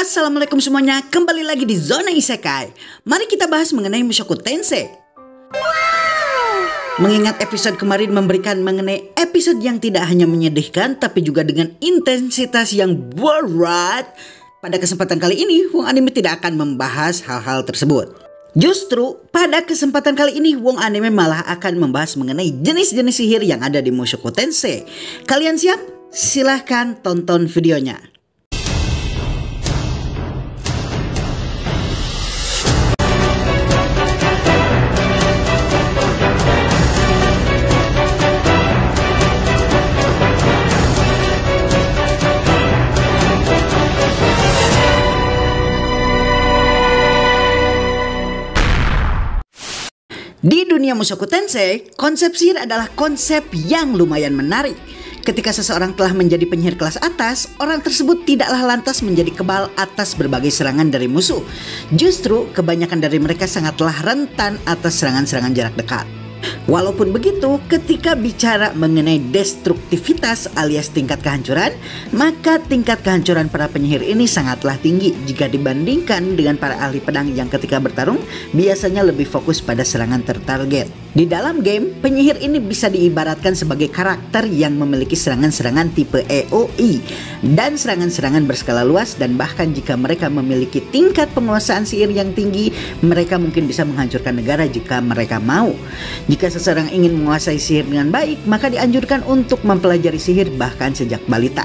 Assalamualaikum semuanya, kembali lagi di Zona Isekai. Mari kita bahas mengenai Mushoku Tensei. Mengingat episode kemarin memberikan mengenai episode yang tidak hanya menyedihkan, tapi juga dengan intensitas yang berat. Pada kesempatan kali ini, Wong Anime tidak akan membahas hal-hal tersebut. Justru pada kesempatan kali ini Wong Anime malah akan membahas mengenai jenis-jenis sihir yang ada di Mushoku Tensei. Kalian siap? Silahkan tonton videonya. Di dunia Mushoku Tensei, konsep sihir adalah konsep yang lumayan menarik. Ketika seseorang telah menjadi penyihir kelas atas, orang tersebut tidaklah lantas menjadi kebal atas berbagai serangan dari musuh. Justru, kebanyakan dari mereka sangatlah rentan atas serangan-serangan jarak dekat. Walaupun begitu, ketika bicara mengenai destruktivitas alias tingkat kehancuran, maka tingkat kehancuran para penyihir ini sangatlah tinggi jika dibandingkan dengan para ahli pedang yang ketika bertarung biasanya lebih fokus pada serangan tertarget. Di dalam game, penyihir ini bisa diibaratkan sebagai karakter yang memiliki serangan-serangan tipe AoE dan serangan-serangan berskala luas, dan bahkan jika mereka memiliki tingkat penguasaan sihir yang tinggi, mereka mungkin bisa menghancurkan negara jika mereka mau. Jika seseorang ingin menguasai sihir dengan baik, maka dianjurkan untuk mempelajari sihir bahkan sejak balita.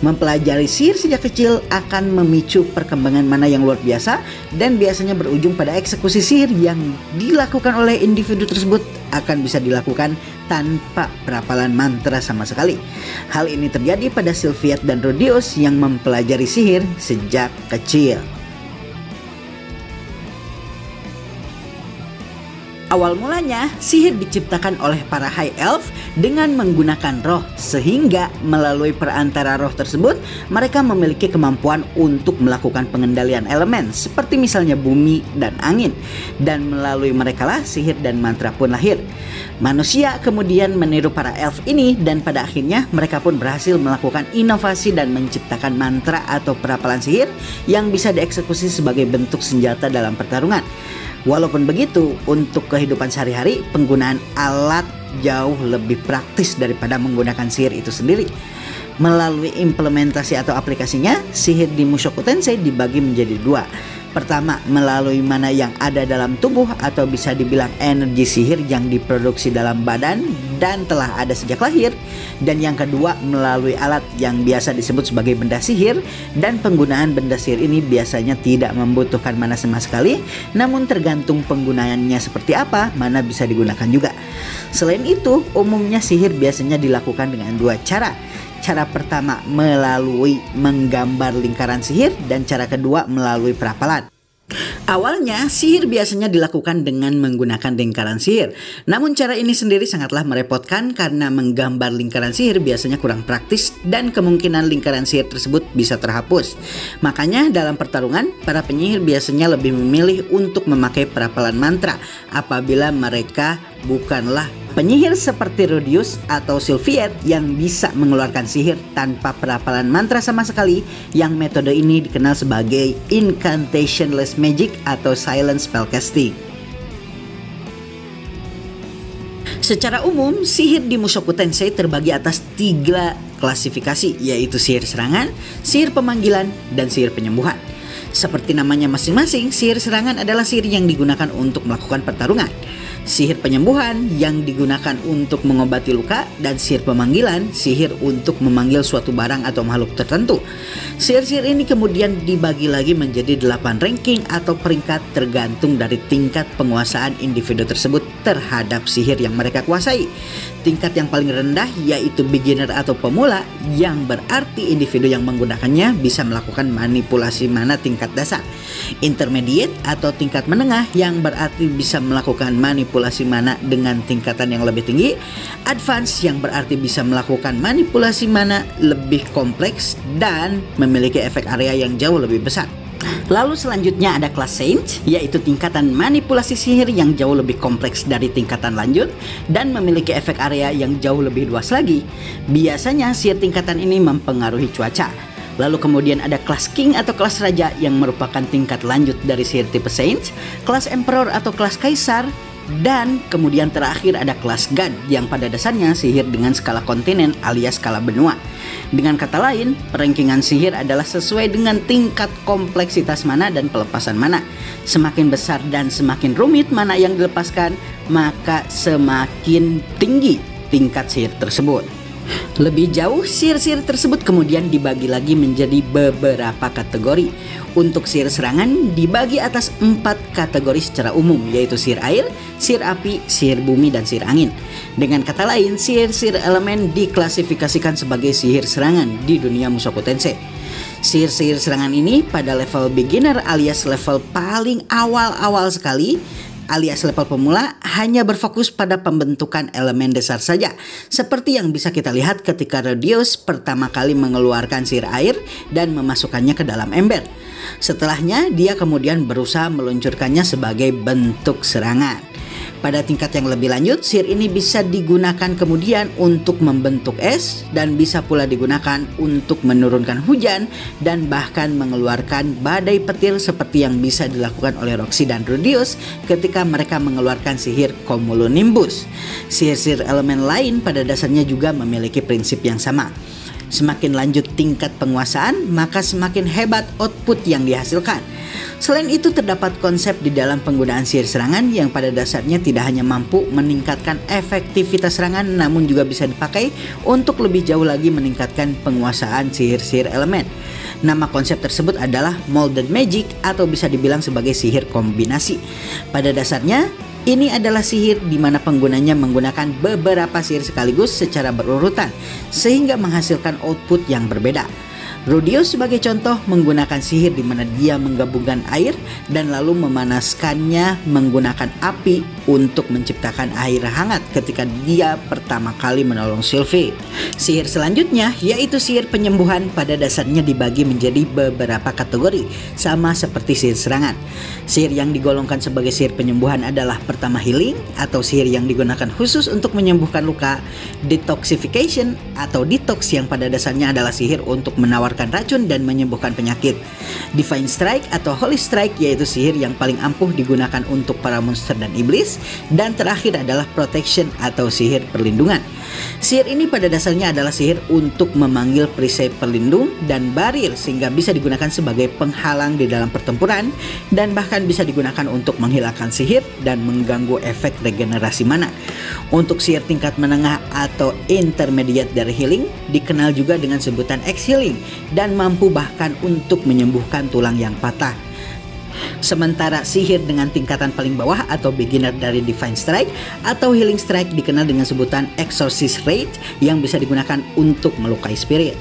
Mempelajari sihir sejak kecil akan memicu perkembangan mana yang luar biasa dan biasanya berujung pada eksekusi sihir yang dilakukan oleh individu tersebut akan bisa dilakukan tanpa perapalan mantra sama sekali. Hal ini terjadi pada Sylviette dan Rodius yang mempelajari sihir sejak kecil. Awal mulanya, sihir diciptakan oleh para High Elf dengan menggunakan roh, sehingga melalui perantara roh tersebut, mereka memiliki kemampuan untuk melakukan pengendalian elemen, seperti misalnya bumi dan angin. Dan melalui merekalah sihir dan mantra pun lahir. Manusia kemudian meniru para elf ini, dan pada akhirnya mereka pun berhasil melakukan inovasi dan menciptakan mantra atau perapalan sihir yang bisa dieksekusi sebagai bentuk senjata dalam pertarungan. Walaupun begitu, untuk kehidupan sehari-hari, penggunaan alat jauh lebih praktis daripada menggunakan sihir itu sendiri. Melalui implementasi atau aplikasinya, sihir di Mushoku Tensei dibagi menjadi dua. Pertama, melalui mana yang ada dalam tubuh atau bisa dibilang energi sihir yang diproduksi dalam badan dan telah ada sejak lahir. Dan yang kedua, melalui alat yang biasa disebut sebagai benda sihir, dan penggunaan benda sihir ini biasanya tidak membutuhkan mana sama sekali, namun tergantung penggunaannya seperti apa, mana bisa digunakan juga. Selain itu, umumnya sihir biasanya dilakukan dengan dua cara. Cara pertama melalui menggambar lingkaran sihir, dan cara kedua melalui perapalan. Awalnya, sihir biasanya dilakukan dengan menggunakan lingkaran sihir. Namun cara ini sendiri sangatlah merepotkan karena menggambar lingkaran sihir biasanya kurang praktis dan kemungkinan lingkaran sihir tersebut bisa terhapus. Makanya dalam pertarungan, para penyihir biasanya lebih memilih untuk memakai perapalan mantra apabila mereka bukanlah penyihir seperti Rodius atau Sylviette yang bisa mengeluarkan sihir tanpa perapalan mantra sama sekali, yang metode ini dikenal sebagai incantationless magic atau silent spellcasting. Secara umum, sihir di Mushoku Tensei terbagi atas 3 klasifikasi, yaitu sihir serangan, sihir pemanggilan, dan sihir penyembuhan. Seperti namanya masing-masing, sihir serangan adalah sihir yang digunakan untuk melakukan pertarungan. Sihir penyembuhan yang digunakan untuk mengobati luka, dan sihir pemanggilan, sihir untuk memanggil suatu barang atau makhluk tertentu. Sihir-sihir ini kemudian dibagi lagi menjadi 8 ranking atau peringkat tergantung dari tingkat penguasaan individu tersebut terhadap sihir yang mereka kuasai. Tingkat yang paling rendah yaitu beginner atau pemula, yang berarti individu yang menggunakannya bisa melakukan manipulasi mana tingkat dasar. Intermediate atau tingkat menengah, yang berarti bisa melakukan manipulasi mana dengan tingkatan yang lebih tinggi. Advance, yang berarti bisa melakukan manipulasi mana lebih kompleks dan memiliki efek area yang jauh lebih besar. Lalu selanjutnya ada kelas Saint, yaitu tingkatan manipulasi sihir yang jauh lebih kompleks dari tingkatan lanjut dan memiliki efek area yang jauh lebih luas lagi. Biasanya sihir tingkatan ini mempengaruhi cuaca. Lalu kemudian ada kelas King atau kelas Raja yang merupakan tingkat lanjut dari sihir tipe Saint, kelas Emperor atau kelas Kaisar, dan kemudian terakhir ada kelas God yang pada dasarnya sihir dengan skala kontinen alias skala benua. Dengan kata lain, perankingan sihir adalah sesuai dengan tingkat kompleksitas mana dan pelepasan mana. Semakin besar dan semakin rumit mana yang dilepaskan, maka semakin tinggi tingkat sihir tersebut. Lebih jauh, sihir-sihir tersebut kemudian dibagi lagi menjadi beberapa kategori. Untuk sihir serangan dibagi atas 4 kategori secara umum, yaitu sihir air, sihir api, sihir bumi, dan sihir angin. Dengan kata lain, sihir-sihir elemen diklasifikasikan sebagai sihir serangan di dunia Mushoku Tensei. Sihir-sihir serangan ini pada level beginner alias level paling awal-awal sekali, alias level pemula, hanya berfokus pada pembentukan elemen dasar saja, seperti yang bisa kita lihat ketika Rudeus pertama kali mengeluarkan sihir air dan memasukkannya ke dalam ember. Setelahnya dia kemudian berusaha meluncurkannya sebagai bentuk serangan. Pada tingkat yang lebih lanjut, sihir ini bisa digunakan kemudian untuk membentuk es, dan bisa pula digunakan untuk menurunkan hujan dan bahkan mengeluarkan badai petir seperti yang bisa dilakukan oleh Roxy dan Rudeus ketika mereka mengeluarkan sihir Cumulonimbus. Sihir-sihir elemen lain pada dasarnya juga memiliki prinsip yang sama. Semakin lanjut tingkat penguasaan, maka semakin hebat output yang dihasilkan. Selain itu, terdapat konsep di dalam penggunaan sihir serangan yang pada dasarnya tidak hanya mampu meningkatkan efektivitas serangan, namun juga bisa dipakai untuk lebih jauh lagi meningkatkan penguasaan sihir-sihir elemen. Nama konsep tersebut adalah Molded Magic atau bisa dibilang sebagai sihir kombinasi. Pada dasarnya, ini adalah sihir di mana penggunanya menggunakan beberapa sihir sekaligus secara berurutan, sehingga menghasilkan output yang berbeda. Rudeus sebagai contoh menggunakan sihir di mana dia menggabungkan air dan lalu memanaskannya menggunakan api untuk menciptakan air hangat ketika dia pertama kali menolong Sylvie. Sihir selanjutnya yaitu sihir penyembuhan, pada dasarnya dibagi menjadi beberapa kategori, sama seperti sihir serangan. Sihir yang digolongkan sebagai sihir penyembuhan adalah pertama healing atau sihir yang digunakan khusus untuk menyembuhkan luka, detoxification atau detox yang pada dasarnya adalah sihir untuk menawar racun dan menyembuhkan penyakit, Divine Strike atau Holy Strike yaitu sihir yang paling ampuh digunakan untuk para monster dan iblis, dan terakhir adalah Protection atau sihir perlindungan. Sihir ini pada dasarnya adalah sihir untuk memanggil perisai pelindung dan barir sehingga bisa digunakan sebagai penghalang di dalam pertempuran, dan bahkan bisa digunakan untuk menghilangkan sihir dan mengganggu efek regenerasi mana. Untuk sihir tingkat menengah atau intermediate dari healing dikenal juga dengan sebutan X-Healing dan mampu bahkan untuk menyembuhkan tulang yang patah. Sementara sihir dengan tingkatan paling bawah atau beginner dari Divine Strike atau Healing Strike dikenal dengan sebutan Exorcist Rage yang bisa digunakan untuk melukai spirit.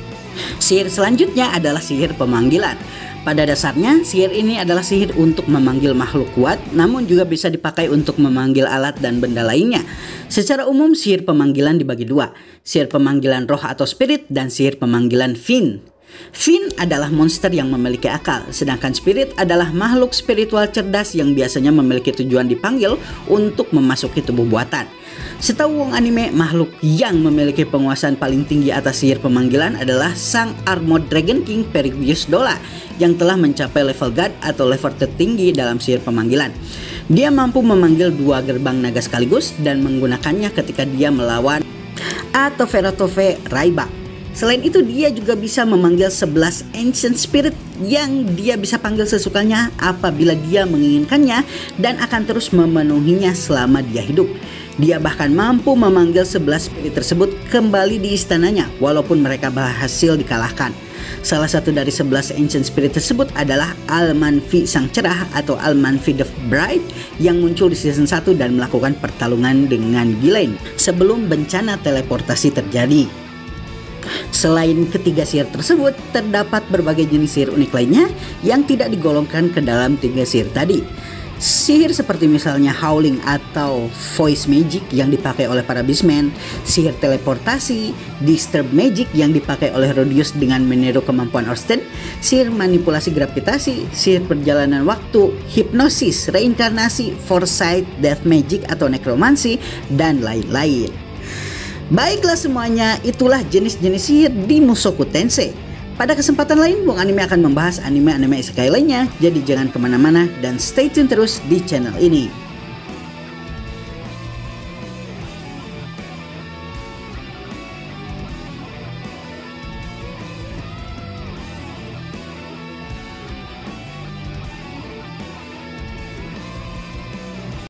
Sihir selanjutnya adalah sihir pemanggilan. Pada dasarnya, sihir ini adalah sihir untuk memanggil makhluk kuat, namun juga bisa dipakai untuk memanggil alat dan benda lainnya. Secara umum, sihir pemanggilan dibagi dua, sihir pemanggilan roh atau spirit dan sihir pemanggilan Fiend. Fiend adalah monster yang memiliki akal, sedangkan spirit adalah makhluk spiritual cerdas yang biasanya memiliki tujuan dipanggil untuk memasuki tubuh buatan. Setahu wong anime, makhluk yang memiliki penguasaan paling tinggi atas sihir pemanggilan adalah sang Armored Dragon King Perigueus Dola yang telah mencapai level God atau level tertinggi dalam sihir pemanggilan. Dia mampu memanggil 2 gerbang naga sekaligus dan menggunakannya ketika dia melawan atau Verotove Raiba. Selain itu, dia juga bisa memanggil 11 Ancient Spirit yang dia bisa panggil sesukanya apabila dia menginginkannya dan akan terus memenuhinya selama dia hidup. Dia bahkan mampu memanggil 11 spirit tersebut kembali di istananya walaupun mereka berhasil dikalahkan. Salah satu dari 11 Ancient Spirit tersebut adalah Almanfi Sang Cerah atau Almanfi the Bright yang muncul di season 1 dan melakukan pertarungan dengan Ghislaine sebelum bencana teleportasi terjadi. Selain ketiga sihir tersebut, terdapat berbagai jenis sihir unik lainnya yang tidak digolongkan ke dalam 3 sihir tadi. Sihir seperti misalnya Howling atau Voice Magic yang dipakai oleh para Beastmen, sihir teleportasi, Disturb Magic yang dipakai oleh Rudeus dengan meniru kemampuan Orsted, sihir manipulasi gravitasi, sihir perjalanan waktu, hipnosis, reinkarnasi, Foresight, Death Magic atau Necromancy, dan lain-lain. Baiklah semuanya, itulah jenis-jenis sihir di Mushoku Tensei. Pada kesempatan lain, Buang Anime akan membahas anime-anime isekai lainnya, jadi jangan kemana-mana dan stay tune terus di channel ini.